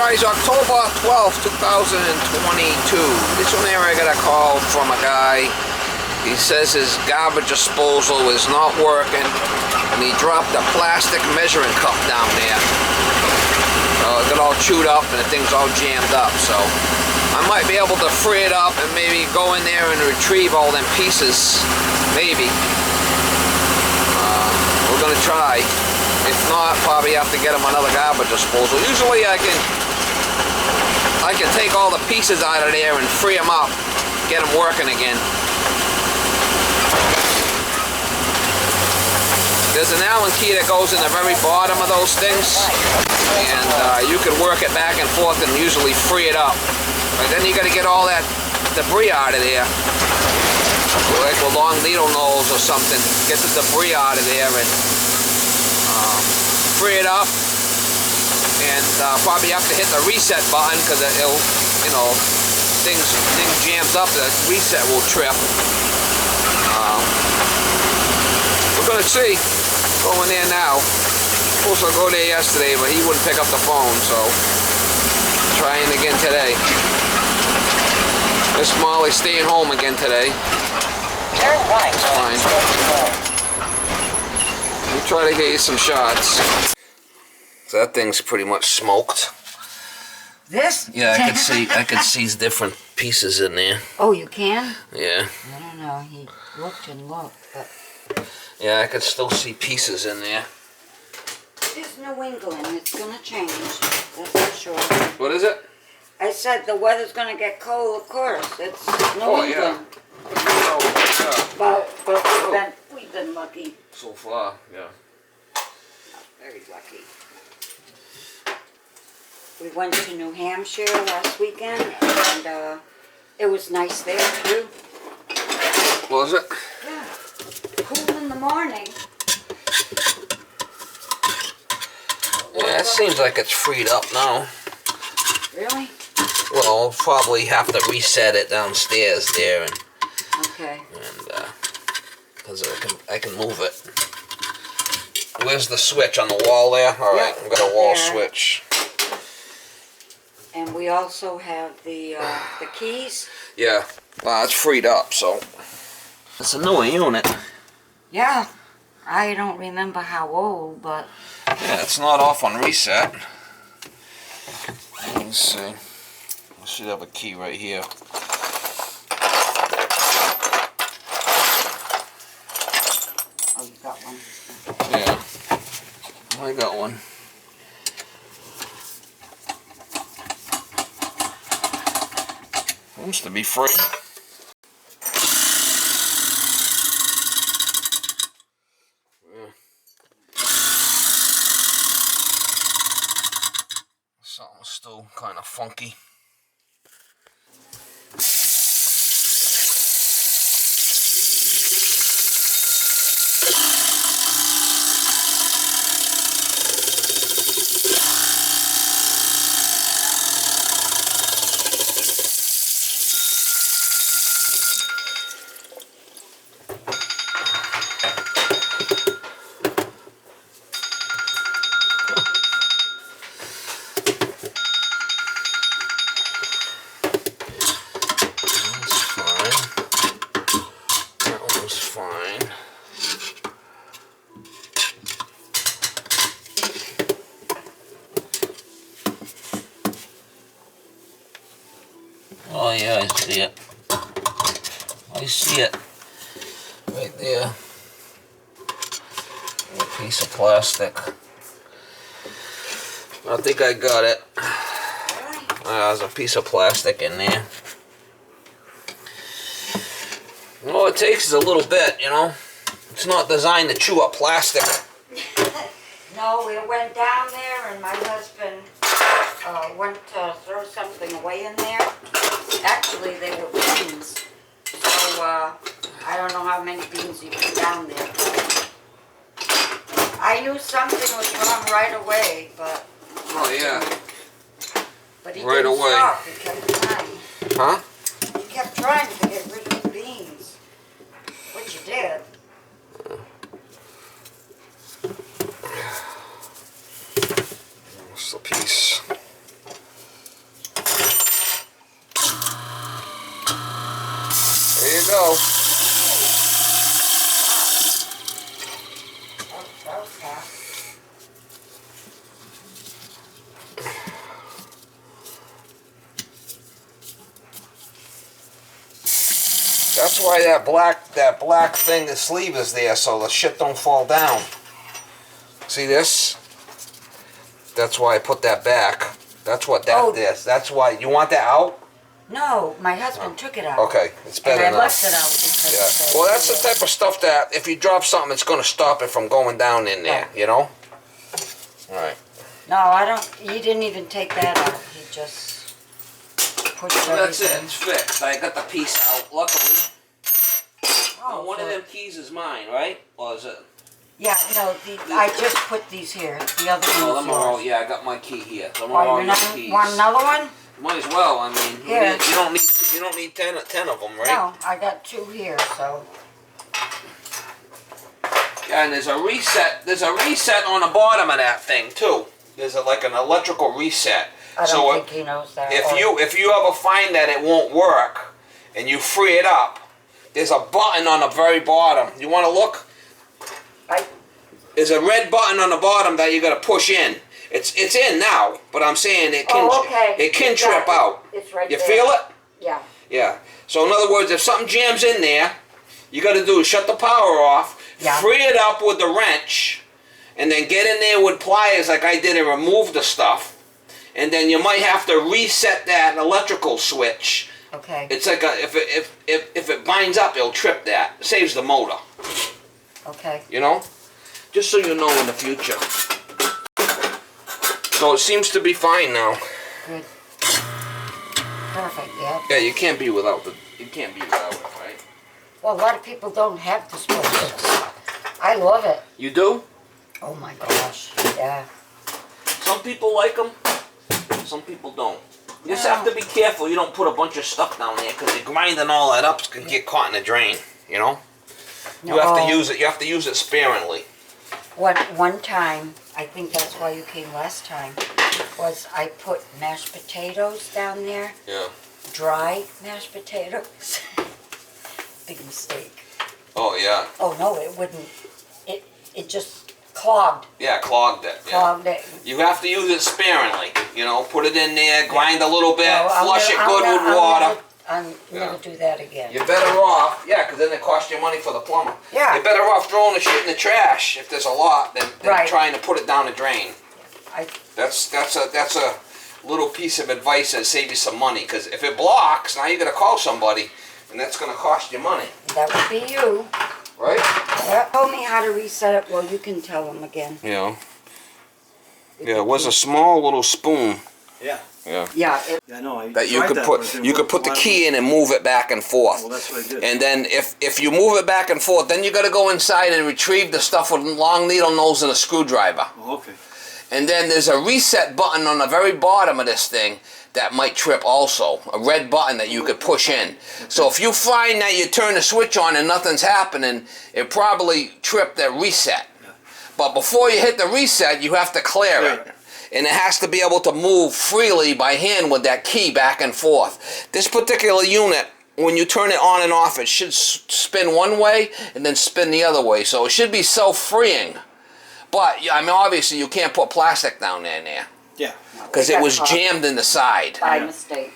Guys, October 12th, 2022. This one here I got a call from a guy. He says his garbage disposal is not working and he dropped a plastic measuring cup down there. It got all chewed up and the thing's all jammed up, so I might be able to free it up and maybe go in there and retrieve all them pieces. Maybe. We're gonna try. If not, probably have to get him another garbage disposal. Usually I can take all the pieces out of there and free them up, get them working again. There's an Allen key that goes in the very bottom of those things, and you can work it back and forth and usually free it up. But then you got to get all that debris out of there, like a long needle nose or something. Get the debris out of there and free it up. And probably have to hit the reset button because it'll, you know, things jams up. The reset will trip. We're gonna see. Going there now. Supposed to go there yesterday, but he wouldn't pick up the phone, so trying again today. Miss Molly's staying home again today. Turn right. That's fine. We'll try to get you some shots. So that thing's pretty much smoked. This? Yeah, I could see different pieces in there. Oh, you can? Yeah. I don't know. He looked and looked, but yeah, I could still see pieces in there. it's New England. It's gonna change. That's for sure. What is it? I said the weather's gonna get cold, of course. It's New England. Yeah. Oh, But we've been lucky. so far, yeah. Very lucky. We went to New Hampshire last weekend, and it was nice there too. Was it? Yeah. Cool in the morning. Yeah, it seems like it's freed up now. Really? Well, I'll probably have to reset it downstairs there, and Okay. because I can move it. Where's the switch on the wall there? All right, Yep, I've got a wall there. switch. And we also have the keys. Yeah, it's freed up, so it's a newer unit. Yeah. I don't remember how old, but Yeah, it's not off on reset. Let me see. I should have a key right here. oh, you got one. Yeah, I got one. Seems to be free. Something's still kind of funky. Oh yeah, I see it. I see it. Right there. A piece of plastic. I think I got it. There's a piece of plastic in there. All it takes is a little bit, you know. It's not designed to chew up plastic. No, we went down there and my husband went to throw something away in there. Actually, they were beans. So, I don't know how many beans you put down there. I knew something was wrong right away, but... Oh, yeah. But he Right didn't away. stop. He kept trying. Huh? He kept trying to get rid of the beans. Which he did. What's the piece? That's why that black thing, the sleeve is there, so the shit don't fall down. See this? That's why I put that back. That's what that is. That's why. You want that out? No, my husband took it out. Okay, it's better and I now. left it out because Well, that's the type of stuff that if you drop something, it's going to stop it from going down in there, you know? All right. No, I don't. He didn't even take that out. He just pushed So that's it. everything. It's fixed. I got the piece out, luckily. Oh, One of them keys is mine, right? Or is it? Yeah, no, I just put these here. The other Oh, one's them are all, yours. yeah, I got my key here. Them are Oh, all you your keys. want another one? Might as well. I mean, Here. you don't need 10 of them, right? No, I got 2 here, so. Yeah, and there's a reset. There's a reset on the bottom of that thing too. There's like an electrical reset. I don't So think he knows that. if you ever find that it won't work and you free it up, there's a button on the very bottom. You want to look? There's a red button on the bottom that you got to push in. It's in now, but I'm saying it can it can trip out. It's right You there. feel it? Yeah. Yeah. So in other words, if something jams in there, you got to do is shut the power off, free it up with the wrench, and then get in there with pliers like I did and remove the stuff. And then you might have to reset that electrical switch. Okay. It's like if it binds up, it'll trip that. It saves the motor. Okay. You know? Just so you know in the future. So it seems to be fine now. Good. Perfect, yeah. Yeah, you can't be without it, right? Well, a lot of people don't have disposals. I love it. You do? Oh my gosh, yeah. Some people like them, some people don't. You just have to be careful you don't put a bunch of stuff down there because you're grinding all that up, it can get caught in the drain, you know? You have to use it. You have to use it sparingly. One time, I think that's why you came last time, was I put mashed potatoes down there. Yeah. Dry mashed potatoes. Big mistake. Oh yeah. Oh no, it wouldn't. It just clogged. Yeah, clogged it. Yeah. Clogged it. You have to use it sparingly. You know, put it in there, grind a little bit, No, flush it good with water. I'll never do that again. You're better off, yeah, because then it costs you money for the plumber. Yeah. You're better off throwing the shit in the trash if there's a lot than trying to put it down the drain. That's a little piece of advice that saves you some money. Because if it blocks, now you got to call somebody, and that's going to cost you money. That would be you. Right? Yeah. Told me how to reset it. Well, you can tell them again. Yeah. Yeah, it was a small little spoon. Yeah. Yeah. Yeah. Yeah, no, That you could put the key in and move it back and forth. Well, that's what I did. And then if you move it back and forth, then you got to go inside and retrieve the stuff with a long needle nose and a screwdriver. Oh, okay. And then there's a reset button on the very bottom of this thing that might trip also. A red button that you could push in. So if you find that you turn the switch on and nothing's happening, it probably tripped that reset. Yeah. But before you hit the reset, you have to clear it. And it has to be able to move freely by hand with that key back and forth. This particular unit, when you turn it on and off, it should spin one way and then spin the other way. So it should be self-freeing. But, I mean, obviously you can't put plastic down there. Yeah. Because it was jammed in the side. By mistake.